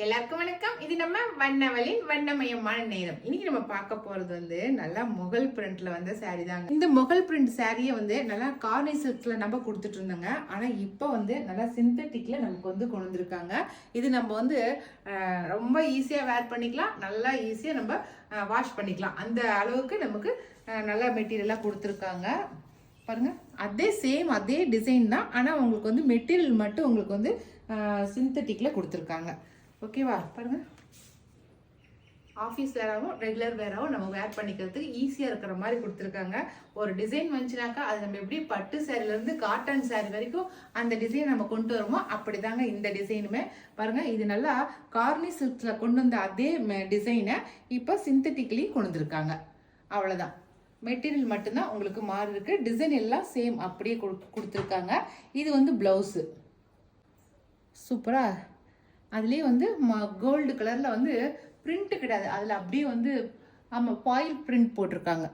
எல்லாருக்கும் வணக்கம். இது நம்ம வண்ணவலின் வண்ணமயமான நேரம். இன்னைக்கு நம்ம பார்க்க போறது நல்லா முகல் பிரிண்ட்ல வந்த சாரி தாங்க. இந்த முகல் பிரிண்ட் சாரியை நல்லா கார்னி சில்க்ஸ்ல நம்ம கொடுத்துட்டு இருந்தாங்க. ஆனா இப்ப நல்லா சிந்தட்டிக்ல நமக்கு கொண்டு வந்திருக்காங்க. இது நம்ம ரொம்ப ஈஸியா வேர் பண்ணிக்கலாம், நல்லா ஈஸியா நம்ம வாஷ் பண்ணிக்கலாம். அந்த அளவுக்கு நமக்கு நல்லா மெட்டீரியலா கொடுத்துருக்காங்க. பாருங்க, அதே டிசைன் தான். ஆனா உங்களுக்கு மெட்டீரியல் மட்டும் உங்களுக்கு சிந்தட்டிக்ல கொடுத்துருக்காங்க. ஓகேவா? பாருங்க, ஆஃபீஸ் வேராகவும் ரெகுலர் வேராகவும் நம்ம வேர் பண்ணிக்கிறதுக்கு ஈஸியாக இருக்கிற மாதிரி கொடுத்துருக்காங்க. ஒரு டிசைன் வந்துச்சுனாக்கா அது நம்ம எப்படி பட்டு சேரீலேருந்து காட்டன் சேரீ வரைக்கும் அந்த டிசைன் நம்ம கொண்டு வருமோ அப்படி தாங்க இந்த டிசைனுமே. பாருங்க, இது நல்லா கார்னி சில்க்ஸில் கொண்டு வந்த அதே டிசைனை இப்போ சிந்தட்டிக்லி கொண்டு வந்திருக்காங்க. அவ்வளோதான், மெட்டீரியல் மட்டும்தான் உங்களுக்கு மாறி இருக்கு. டிசைன் எல்லாம் சேம் அப்படியே கொடுத்துருக்காங்க. இது ப்ளவுஸு சூப்பரா. அதுலேயே கோல்டு கலரில் பிரிண்ட் கிடையாது, அதில் அப்படியே ஆமாம் ஃபாயில் பிரிண்ட் போட்டிருக்காங்க.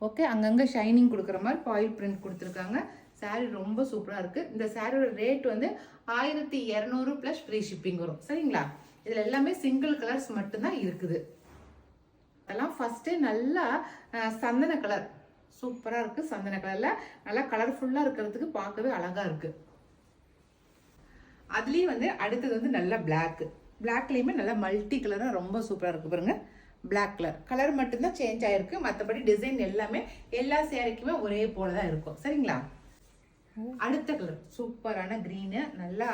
ஓகே, அங்கங்கே ஷைனிங் கொடுக்குற மாதிரி ஃபாயில் பிரிண்ட் கொடுத்துருக்காங்க. சாரீ ரொம்ப சூப்பராக இருக்குது. இந்த சாரியோட ரேட் 1200 ப்ளஸ் ஃப்ரீ ஷிப்பிங் வரும். சரிங்களா? இதில் எல்லாமே சிங்கிள் கலர்ஸ் மட்டும்தான் இருக்குது. அதெல்லாம் ஃபஸ்ட்டே நல்லா சந்தன கலர் சூப்பராக இருக்குது. சந்தன கலரில் நல்லா கலர்ஃபுல்லாக இருக்கிறதுக்கு பார்க்கவே அழகாக இருக்குது. அதுலேயும் அடுத்தது நல்லா பிளாக். பிளாக்லேயுமே நல்லா மல்டி கலராக ரொம்ப சூப்பராக இருக்குது. பாருங்க, பிளாக் கலர் மட்டும்தான் சேஞ்ச் ஆகிருக்கு. மற்றபடி டிசைன் எல்லாமே எல்லா சேரீக்குமே ஒரே போல தான் இருக்கும். சரிங்களா? அடுத்த கலர் சூப்பரான க்ரீனு, நல்லா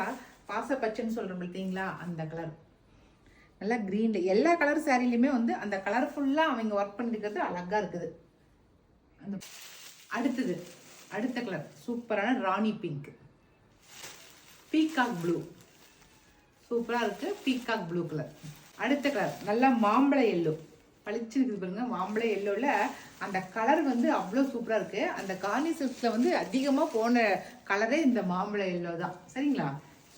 பாசப்பச்சைன்னு சொல்கிறோம் பார்த்தீங்களா, அந்த கலர் நல்லா க்ரீனில். எல்லா கலர் சேரீலையுமே அந்த கலர்ஃபுல்லாக அவங்க ஒர்க் பண்ணிருக்கிறது அழகாக இருக்குது. அந்த அடுத்த கலர் சூப்பரான ராணி பிங்க், பீகாக் ப்ளூ சூப்பராக இருக்குது. Peacock blue colour. அடுத்த கலர் நல்லா மாம்பழ எல்லோ, பளிச்சு இருக்குது பாருங்க. மாம்பழ எல்லோவில் அந்த கலர் அவ்வளோ சூப்பராக இருக்குது. அந்த கார்னி சில்க்ஸில் அதிகமாக போன கலரே இந்த மாம்பழ எல்லோ தான். சரிங்களா?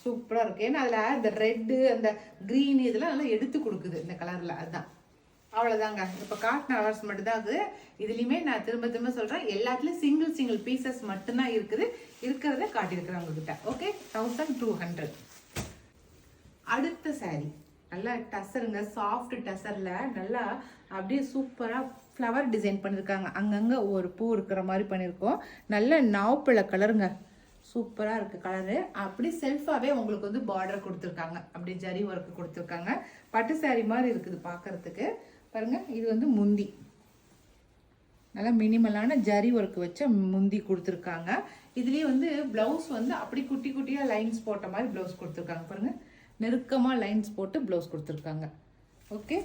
சூப்பராக இருக்குது. ஏன்னா அதில் இந்த ரெட்டு அந்த க்ரீன் இதெல்லாம் நல்லா எடுத்து கொடுக்குது இந்த கலரில். அதுதான், அவ்வளோதாங்க. இப்போ காட்டின கலர்ஸ் மட்டும்தான் இருக்குது. இதுலேயுமே நான் திரும்ப திரும்ப சொல்கிறேன், எல்லாத்துலேயும் சிங்கிள் பீசஸ் மட்டும்தான் இருக்குது. இருக்கிறத காட்டியிருக்கிறேன் உங்ககிட்ட. ஓகே, 1200. அடுத்த சாரீ நல்லா டசருங்க, சாஃப்ட் டசரில் நல்லா அப்படியே சூப்பராக ஃப்ளவர் டிசைன் பண்ணியிருக்காங்க. அங்கங்கே ஒரு பூ இருக்கிற மாதிரி பண்ணியிருக்கோம். நல்ல நாவப்பழ கலருங்க, சூப்பராக இருக்குது கலரு. அப்படி செல்ஃபாகவே உங்களுக்கு பார்டர் கொடுத்துருக்காங்க, அப்படி ஜரி ஒர்க்கு கொடுத்துருக்காங்க. பட்டு சாரீ மாதிரி இருக்குது பார்க்குறதுக்கு. பாருங்கள், இது முந்தி நல்லா மினிமலான ஜரி ஒர்க்கு வச்ச முந்தி கொடுத்துருக்காங்க. இதுலேயே ப்ளவுஸ் அப்படி குட்டி குட்டியாக லைன்ஸ் போட்ட மாதிரி ப்ளவுஸ் கொடுத்துருக்காங்க. பாருங்கள், நெருக்கமாக லைன்ஸ் போட்டு ப்ளவுஸ் கொடுத்துருக்காங்க. ஓகே,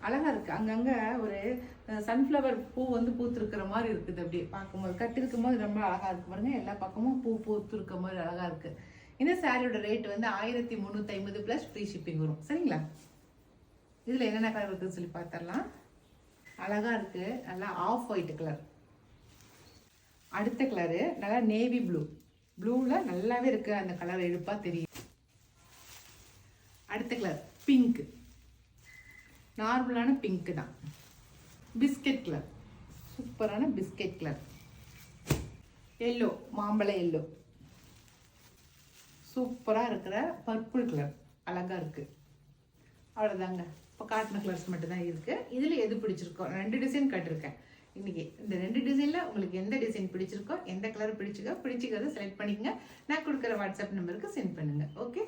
அழகாக இருக்குது. அங்கங்கே ஒரு சன்ஃப்ளவர் பூ பூத்துருக்கிற மாதிரி இருக்குது. அப்படியே பார்க்கும்போது கட்டிருக்கும் போது ரொம்ப அழகாக இருக்குது. பாருங்கள், எல்லா பக்கமும் பூ பூத்துருக்க மாதிரி அழகாக இருக்குது. இந்த சாரியோட ரேட் 1350 ப்ளஸ் ஃப்ரீ ஷிப்பிங் வரும். சரிங்களா? இதில் என்னென்ன கலர் இருக்குதுன்னு சொல்லி பார்த்துடலாம். அழகாக இருக்குது, நல்லா ஆஃப் ஒயிட் கலர். அடுத்த கலரு நல்லா நேவி ப்ளூ, ப்ளூவில் நல்லாவே இருக்குது. அந்த கலர் எடுப்பாக தெரியும். அடுத்த கலர் பிங்க், நார்மலான பிங்க் தான். பிஸ்கெட் கலர், சூப்பரான பிஸ்கெட் கலர். எல்லோ, மாம்பழ எல்லோ, சூப்பராக இருக்கிற பர்பிள் கலர் அழகாக இருக்குது. அவ்வளோதாங்க, இப்போ காட்டின கலர்ஸ் மட்டும்தான் இருக்குது. இதில் எது பிடிச்சிருக்கோ, 2 டிசைன் கட்டிருக்கேன் இன்றைக்கி. இந்த 2 டிசைனில் உங்களுக்கு எந்த டிசைன் பிடிச்சிருக்கோ, எந்த கலர் பிடிச்சிக்கிறத செலக்ட் பண்ணிக்கங்க. நான் கொடுக்குற வாட்ஸ்அப் நம்பருக்கு சென்ட் பண்ணுங்கள். ஓகே.